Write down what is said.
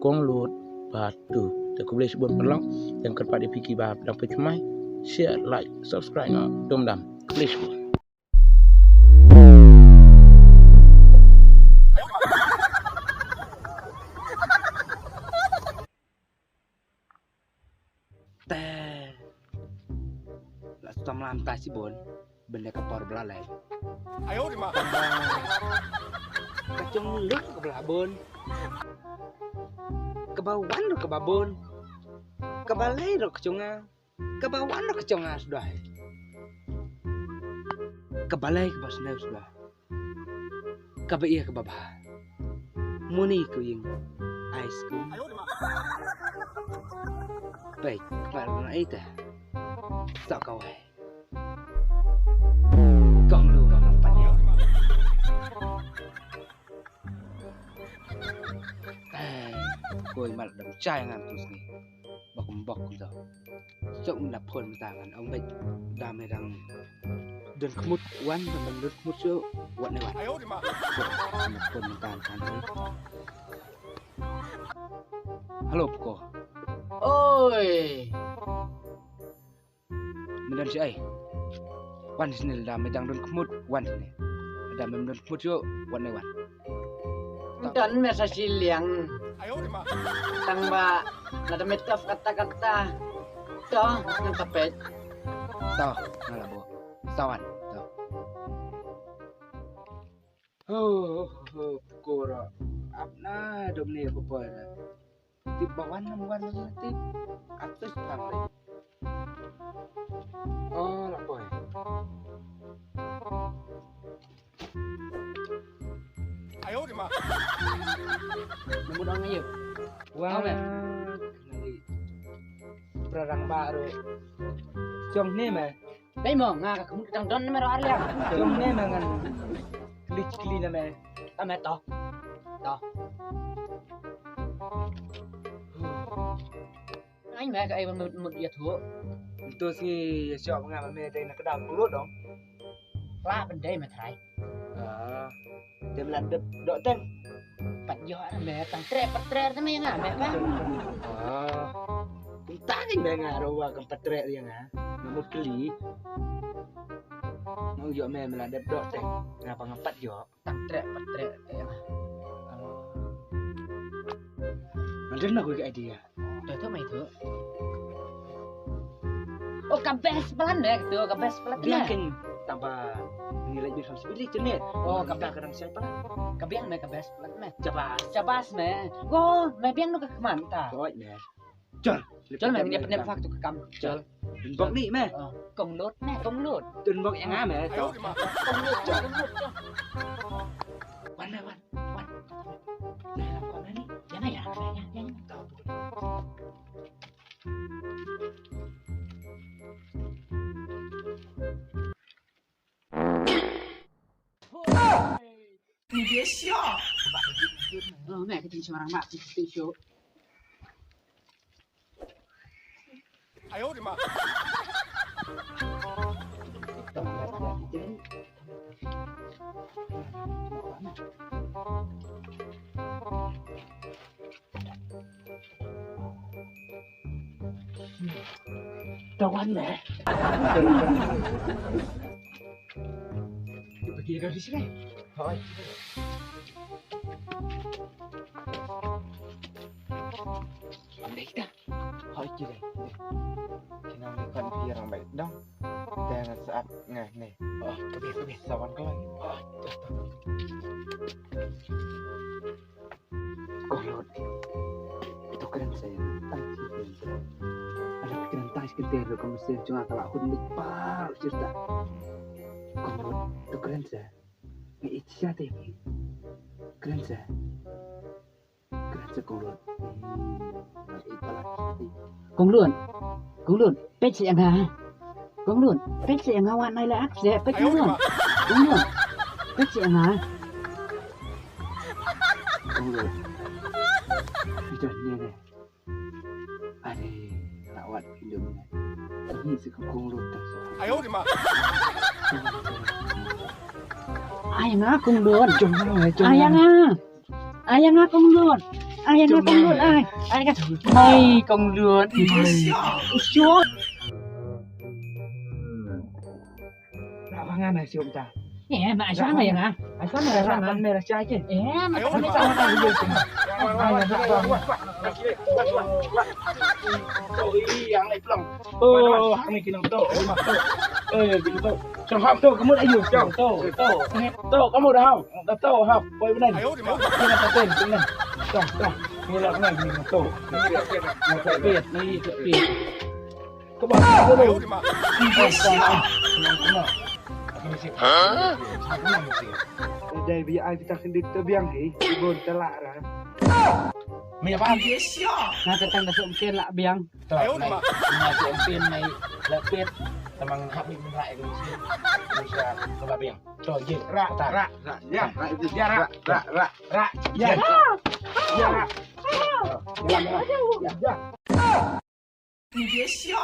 kong load batu te ku boleh sebut perlang yang kepada fikir bab dan percumai share like subscribe no dom dam ku boleh sebut teh la stom lam ta si bon benda kapor belalai ayo di mak kacung lut ke belah bon kebawan ke babon kebalai ro kecunga kebawan ro kecunga sudah kebalai ke basna sudah kabaiya ke babah muni ku ying ais ku baik kepala na ita tak kau kong lu nampaknya Kôi mặt đầm trai ngàn tụt này bọc rồi trông đập hồn tàng ngàn ông bệnh đam này rằng đơn mút quán và mình đứt mút chỗ quận này bạn đập hồn tàng ngàn đấy halo cô ôi mình đang chơi quán này đam này rằng đơn mút quán này đam mình đứt mút chỗ quận này bạn Dan mesa siliang tangba nada metkaf kata-kata toh yang tapet toh ngalabo sawan toh kora apna domne apa tip bawan namuan tip atus sampai oh lapoy ayo di mak nemu dong yuk wah nanti perang baru trong ni mah đây mà nga không trong đó nó mới rõ liền trong ni mah ngan kli na mah ta mẹ to anh mẹ cái một việc thua tôi si chọn nga mà mẹ đây là cái đào cú lốt đó la bên đây mà thấy dia melandep dok teng pat yo mẹ tang tre thế mày ngả mẹ ba kita ni mẹ ngả đâu vào cầm pat tre dia ngả một kali mau yo mẹ melandep dok teng ngapa ngepat yo tang tre ya Macam nak cái idea tuh mày tuh oh kabes pelan deh tuh kabes pelan dia kan tambah nilai biar sampai pilih jenis oh kapal kadang siapa kabiang mẹ kabes pelan mẹ cabas cabas mẹ go mẹ biang nó ke kemana ta rồi mẹ chol mẹ dia pernah faktu ke kam chol bọc đi mẹ công lốt tuần bọc yang mẹ chol công lốt chol wan wan wan ini jangan ya你别笑。mẹ cái tình trạng bạn tự số. 哎呦我的妈！ Đâu anh mẹ pergi dari sini thôi đây ta hỏi chị đây khi nào mình cần thì rằng mày đông đang là saat ngày này cái biết sao anh có lagi Kolot itu keren saya ada pikiran tas kedero kamu sih cuma kalau aku lupa cerita Kolot itu keren saya ini siapa ini keren saya Kolot Công luôn pet siang ha công luôn pet siang ha wan này là ác sẽ pet luôn pet siang ha Kolot Jangan ni ada lawat hidupnya ini sekongkong lutas. Ayo di mak. Ayang nga kung doon. Ayang nga Ayang nga kung doon. ai nó công luôn ai cái mày công luôn 你别笑。 chúa Lapangan nasi om ta. em mà sáng này hả Asal ada lapan merah cai ke? em Ayo, không biết Pak. sao mà nhiều Yang ni pelong. Oh, hang ni kena tok. Kena tok. Trong hap tok kamu dah you trong tok. Tok kamu dah hang. Dah tok hap. Boy benar. 哎呦我的妈！ Kena paten kena. Trong. Ni lah kena kena tok. Ni pet ni pet. Kau bawa 哎 dulu. 呦我的妈！ Kena. Dari biar kita kendit terbiang ni, ibon telak lah. Mày apa? 你别笑。 Nah, tetang dah sumkin lah biang. Ayo, Mak. Nasi empin này là pet, tamang habis merai ke sini. Bisa coba biang. Coba je. Ra. Ya. Ra. Ya. Ya. 你别笑。